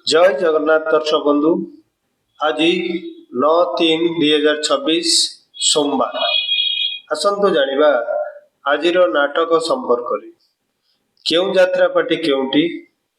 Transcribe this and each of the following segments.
जय जगन्नाथ दर्शक बंधु। आज 9-3-2026 सोमवार। आसतु जानिबा आजिर नाटक संपर्क रे केउ यात्रा पार्टी केउटी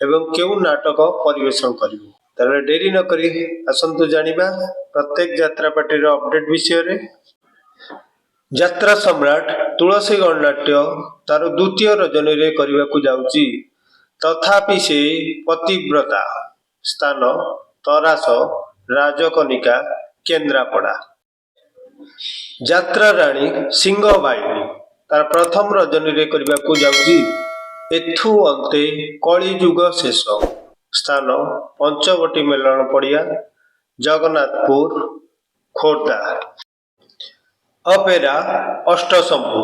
एवं केउ नाटक परिवेशन करिवो। तारे डेरी न करी आसतु जानिबा प्रत्येक यात्रा पार्टी रो अपडेट विषय रे। यात्रा सम्राट तुलसी गणनाट्य तार द्वितीय रजनी रे करबाकू जाउची, तथापि से पतिव्रता स्थान तरास राजकनिका केन्द्रापड़ा। यात्रा राणी सिंह बाहिनी तार प्रथम रजनी रे करबाकू जाउची, एथु अंते कलिजुग शेष स्थान पंचवटी मेलन पड़िया जगन्नाथपुर खोर्धा। अपेरा अष्टशंभु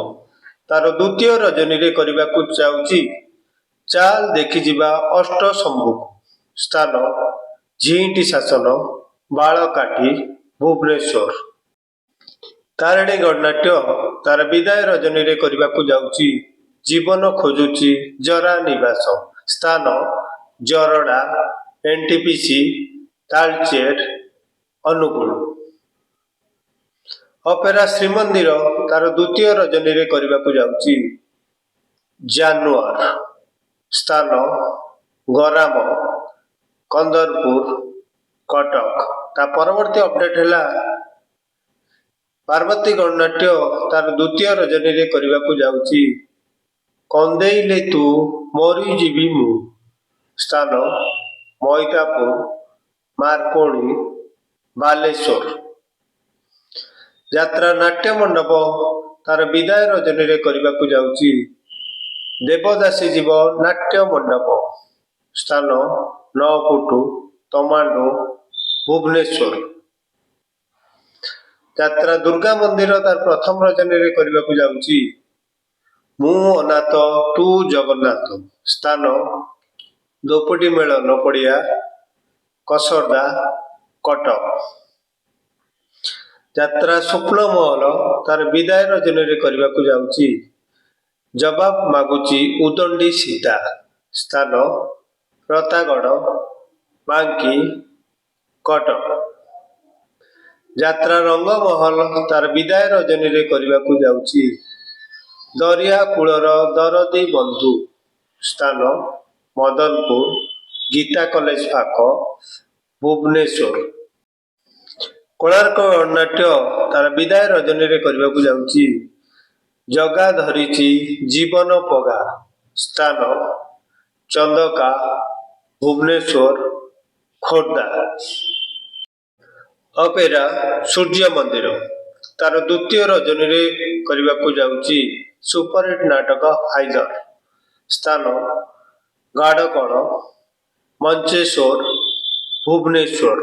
तार द्वितीय रजनी रे करबाकू जाउची, चाल देखि जिबा अष्टशंभु स्थान झींटी शासन बालकाठी भुवनेश्वर। तारिणी गणनाट्य तार विदाय रजनी रे करबाकू जाउची, जीवन खोजुची जरा निवास स्थान जरडा एनटीपीसी तालचेर अनुगुल। अपेरा श्रीमंदिर तार द्वितीय रजनी रे करबाकू जाउची, जानुआर स्थान गराम कंदरपुर कटक। ता परवर्ती अपडेट हैला पार्वती गणनाट्य तार द्वितीय रजनी रे करबाकू जाउची, कंदेइले तू मरी जीवी मु स्थान मैतापुर मारकोणी बालेश्वर। यात्रा नाट्य मंडप तार विदाय रजनी रे करबाकू जाउची, देवदासी जीव नाट्य मंडप स्थान नौपुटू तमांडो भुवनेश्वर। यात्रा दुर्गा मंदिर तार प्रथम रजनी रे करबाकू जाउची, मु अनाथ तू जगन्नाथ स्थान दोपटी मेलन पड़िया कसरदा कटक। यात्रा स्वप्न महल तार विदाय रजनी रे करबाकू जाउची, जवाब मागुची उदंडी सीता स्थान रतागढ़ बांकी कटक। यात्रा रंगमहल तार विदाय रजनी रे करबाकू जाउची, दरिया कूलर दरदी बंधु स्थान मदनपुर गीता कॉलेज फाक भुवनेश्वर। कोणार्क गणनाट्य तार विदाय रजनी रे करबाकू जाउची, जगा धरिची जीवन पगा स्थान चंदका भुवनेश्वर खोर्धा। अपेरा सूर्य मंदिर तार द्वितीय रजनी रे करबाकू जाउची, सुपरहिट नाटक हाइदर स्थान गाड़कण मंचेश्वर भुवनेश्वर।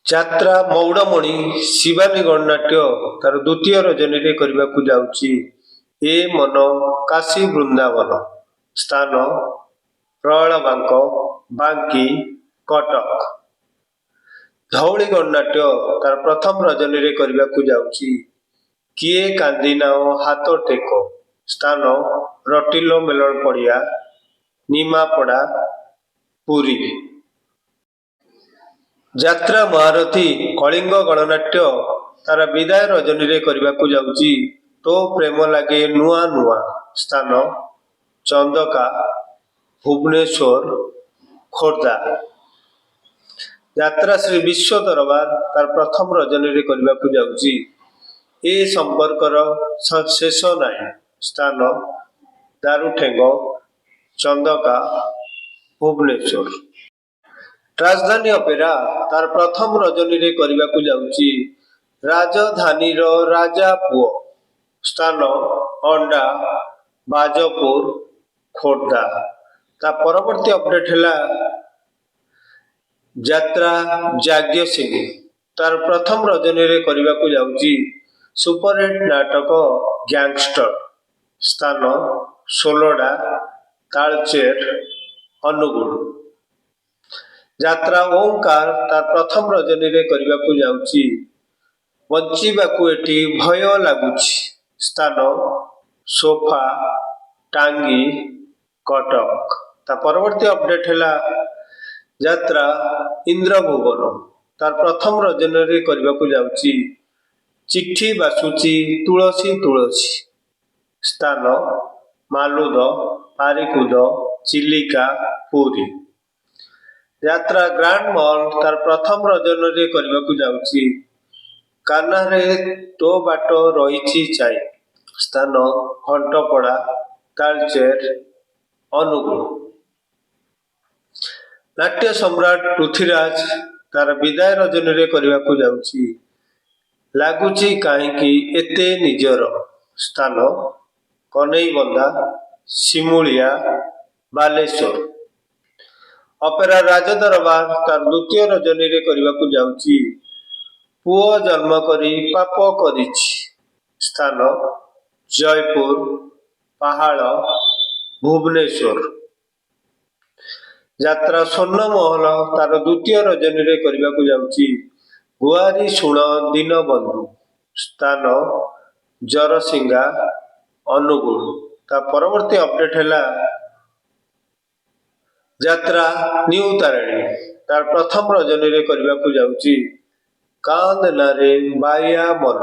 यात्रा मौड़मणि शिवानी गणनाट्य तार द्वितीय रजनी रे करबाकू जाउची, ए मन काशी वृंदावन स्थान रयलबांक बांकी कटक। धौली गणनाट्य तार प्रथम रजनी रे करबाकू जाउची, किए कांदिनाओ हाथ टेक स्थान रटिलो मेलन पड़िया निमापड़ा पुरी। यात्रा महारथी कलिंग गणनाट्य तार विदाय रजनी रे करबाकू जाउची, तो प्रेम लागे नुआ नुआ स्थान चंदका भुवनेश्वर खोर्धा। यात्रा श्री विश्व दरबार तार प्रथम रजनी रे करबाकू जाउची, ए संपर्कर शेष नाई स्थान दारुठेंग चंदका भुवनेश्वर। राजधानी अपेरा तार प्रथम रजनी रे करबाकू जाउची, राजधानी रो राजा पुओ स्थान अंडा बाजपुर खोर्धा। ता परवर्ती अपडेट हैला यात्रा जाग्य सिंह तार प्रथम रजनी रे करबाकू जाउची, सुपरहिट नाटक गैंगस्टर स्थान सोलडा तालचेर अनुगुल। यात्रा ओंकार तार प्रथम रजनी रे करबाकू जाउची, बंचिबाकू एठी भय लागुची स्थान सोफा टांगी कटक। ता परवर्ती अपडेट हैला ଯାତ୍ରା ଇନ୍ଦ୍ରଭୁବନ ତାର ପ୍ରଥମ ରଜନୀରେ କରିବାକୁ ଯାଉଛି ଚିଠି ବାସୁଛି ତୁଳସୀ ତୁଳସୀ। ସ୍ଥାନ ମାଲୁଦ, ପାରିକୁଦ, ଚିଲିକା, ପୁରୀ। ଯାତ୍ରା ଗ୍ରାଣ୍ଡ ମଲ ତାର ପ୍ରଥମ ରଜନୀରେ କରିବାକୁ ଯାଉଛି କାହ୍ନାରେ ତୋ ବାଟ ରହିଛି ଚାଇ। ସ୍ଥାନ ଘଣ୍ଟପଡ଼ା, ତାଳଚେର, ଅନୁଗୁଳ। ନାଟ୍ୟ ସମ୍ରାଟ ପୃଥ୍ୱୀରାଜ ତାର ବିଦାୟ ରଜନୀରେ କରିବାକୁ ଯାଉଛି ଲାଗୁଛି କାହିଁକି ଏତେ ନିଜର। ସ୍ଥାନ କନେଇବନ୍ଧା, ଶିମୁଳିଆ, ବାଲେଶ୍ୱର। ଅପେରା ରାଜଦରବାର ତାର ଦ୍ୱିତୀୟ ରଜନୀରେ କରିବାକୁ ଯାଉଛି ପୁଅ ଜନ୍ମ କରି ପାପ କରିଛି। ସ୍ଥାନ ଜୟପୁର, ପାହାଳ, ଭୁବନେଶ୍ୱର। ଯାତ୍ରା ସ୍ୱର୍ଣ୍ଣମହଲ ତାର ଦ୍ୱିତୀୟ ରଜନୀରେ କରିବାକୁ ଯାଉଛି ଗୁଆରି ଶୁଣ ଦୀନବନ୍ଧୁ। ସ୍ଥାନ ଜରସିଙ୍ଗା, ଅନୁଗୁଳ। ତା ପରବର୍ତ୍ତୀ ଅପଡେଟ ହେଲା ଯାତ୍ରା ନିଉ ତାରିଣୀ ତାର ପ୍ରଥମ ରଜନୀରେ କରିବାକୁ ଯାଉଛି କାନ୍ଦ ନାରେ ବାଇଆ ମନ।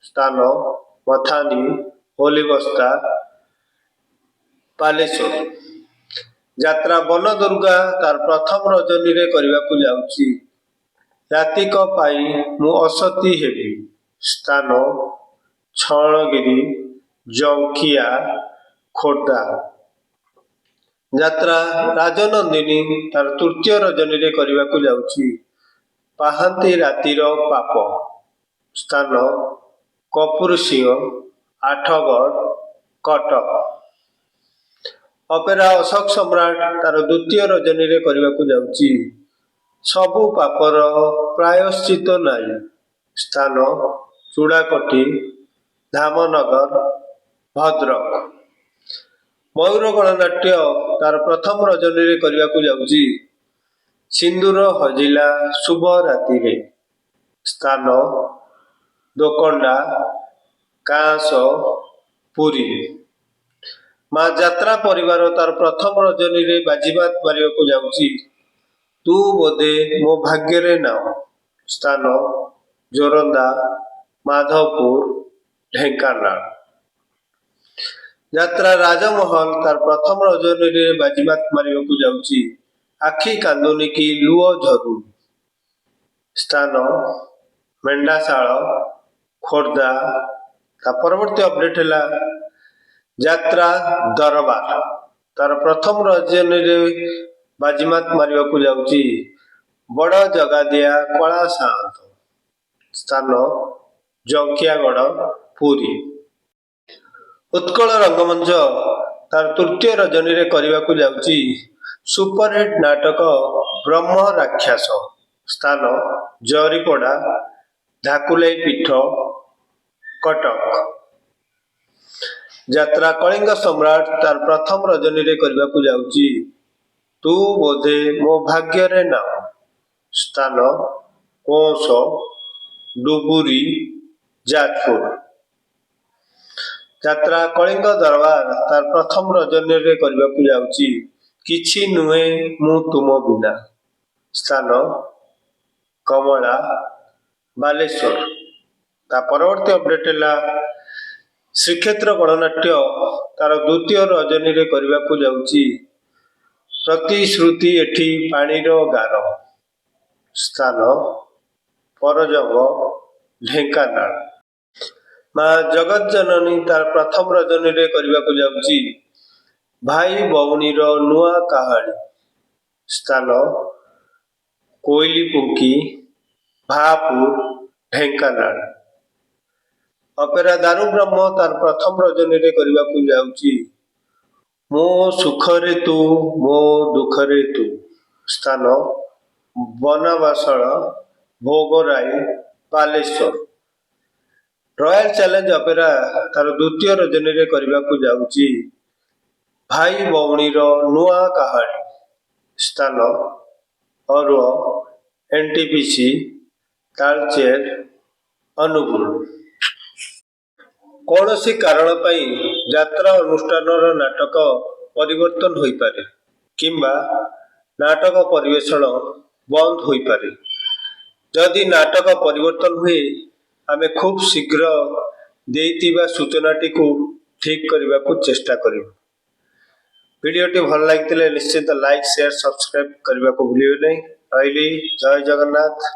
ସ୍ଥାନ ମଥାନୀ, ହୋଲିବସ୍ତା, ବାଲେଶ୍ୱର। ଯାତ୍ରା ବନଦୁର୍ଗା ତାର ପ୍ରଥମ ରଜନୀରେ କରିବାକୁ ଯାଉଛି ରାତିକ ପାଇଁ ମୁଁ ଅସତୀ ହେବି। ସ୍ଥାନ ଛଳଗିରି, ଜଙ୍କିଆ, ଖୋର୍ଦ୍ଧା। ଯାତ୍ରା ରାଜନନ୍ଦିନୀ ତାର ତୃତୀୟ ରଜନୀରେ କରିବାକୁ ଯାଉଛି ପାହାନ୍ତି ରାତିର ପାପ। ସ୍ଥାନ କପୁରସିଂହ, ଆଠଗଡ଼, କଟକ। ଅପେରା ଅଶୋକ ସମ୍ରାଟ ତାର ଦ୍ୱିତୀୟ ରଜନୀରେ କରିବାକୁ ଯାଉଛି ସବୁ ପାପର ପ୍ରାୟଶ୍ଚିତ ନାହିଁ। ସ୍ଥାନ ଚୂଡ଼ାକୋଟି, ଧାମନଗର, ଭଦ୍ରକ। ମୟୂର ଗଣନାଟ୍ୟ ତାର ପ୍ରଥମ ରଜନୀରେ କରିବାକୁ ଯାଉଛି ସିନ୍ଦୁର ହଜିଲା ଶୁଭ ରାତିରେ। ସ୍ଥାନ ଦୋକଣ୍ଡା, କାଁସ, ପୁରୀ। ମା ଯାତ୍ରା ପରିବାର ତାର ପ୍ରଥମ ରଜନୀରେ ବାଜିମାତ ମାରିବାକୁ ଯାଉଛି ତୁ ବୋଧେ ମୋ ଭାଗ୍ୟରେ ନାହୁଁ। ସ୍ଥାନ ଜୋରନ୍ଦା, ମାଧପୁର, ଢେଙ୍କାନାଳ। ଯାତ୍ରା ରାଜମହଲ ତାର ପ୍ରଥମ ରଜନୀରେ ବାଜିମାତ ମାରିବାକୁ ଯାଉଛି ଆଖି କାନ୍ଦୁନି କି ଲୁହ ଝରୁନି। ସ୍ଥାନ ମେଣ୍ଡାଶାଳ, ଖୋର୍ଦ୍ଧା। ତା ପରବର୍ତ୍ତୀ ଅପଡେଟ ହେଲା ଯାତ୍ରା ଦରବାର ତାର ପ୍ରଥମ ରଜନୀରେ ବାଜିମାତ ମାରିବାକୁ ଯାଉଛି ବଡ଼ ଜଗାଦିଆ କଳା ସାଆନ୍ତ। ସ୍ଥାନ ଜଙ୍କିଆଗଡ଼, ପୁରୀ। ଉତ୍କଳ ରଙ୍ଗମଞ୍ଚ ତାର ତୃତୀୟ ରଜନୀରେ କରିବାକୁ ଯାଉଛି ସୁପରହିଟ୍ ନାଟକ ବ୍ରହ୍ମ ରାକ୍ଷସ। ସ୍ଥାନ ଜରିପଡ଼ା, ଧାକୁଲେଇ ପୀଠ, କଟକ। ଯାତ୍ରା କଳିଙ୍ଗ ସମ୍ରାଟ ତାର ପ୍ରଥମ ରଜନୀରେ କରିବାକୁ ଯାଉଛି ତୁ ବୋଧେ ମୋ ଭାଗ୍ୟରେ ନାହୁଁ। ସ୍ଥାନ କୋଶ, ଡୁବୁରି, ଯାଜପୁର। ଯାତ୍ରା କଳିଙ୍ଗ ଦରବାର ତାର ପ୍ରଥମ ରଜନୀରେ କରିବାକୁ ଯାଉଛି କିଛି ନୁହେଁ ମୁଁ ତୁମ ବିନା। ସ୍ଥାନ କମଳା, ବାଲେଶ୍ୱର। ତା ପରବର୍ତ୍ତୀ ଅପଡେଟ ହେଲା ଶ୍ରୀକ୍ଷେତ୍ର ଗଣନାଟ୍ୟ ତାର ଦ୍ୱିତୀୟ ରଜନୀରେ କରିବାକୁ ଯାଉଛି ପ୍ରତିଶ୍ରୁତି ଏଠି ପାଣିର ଗାର। ସ୍ଥାନ ପରଜଙ୍ଗ, ଢେଙ୍କାନାଳ। ମା ଜଗତଜନନୀ ତାର ପ୍ରଥମ ରଜନୀରେ କରିବାକୁ ଯାଉଛି ଭାଇ ଭଉଣୀର ନୂଆ କାହାଣୀ। ସ୍ଥାନ କୋଇଲିପୁଙ୍କି, ଭାପୁର, ଢେଙ୍କାନାଳ। ଅପେରା ଦାରୁବ୍ରହ୍ମ ତାର ପ୍ରଥମ ରଜନୀରେ କରିବାକୁ ଯାଉଛି ମୋ ସୁଖରେ ତୁ ମୋ ଦୁଃଖରେ ତୁ। ସ୍ଥାନ ବନବାସଳ, Bhograi, Balasore. Royal challenge opera ତାର ଦ୍ୱିତୀୟ ରଜନୀରେ କରିବାକୁ ଯାଉଛି ଭାଇ ଭଉଣୀର ନୂଆ କାହାଣୀ। ସ୍ଥାନ ଅରୁଅ, ଏନଟିପିସି, ତାଳଚେର, ଅନୁଗୁଳ। କୌଣସି କାରଣ ପାଇଁ ଯାତ୍ରା ଅନୁଷ୍ଠାନର ନାଟକ ପରିବର୍ତ୍ତନ ହୋଇପାରେ କିମ୍ବା नाटक परिवेषण बंद हो पारे। जदि नाटक परिवर्तन हुए आमे खूब शीघ्र देइतिबा सूचनाटी को ठीक करने को चेष्टा करूँ। वीडियोटी भल लगी निश्चित लाइक शेयर सब्सक्राइब करने को भूलिए नहीं। जय जगन्नाथ।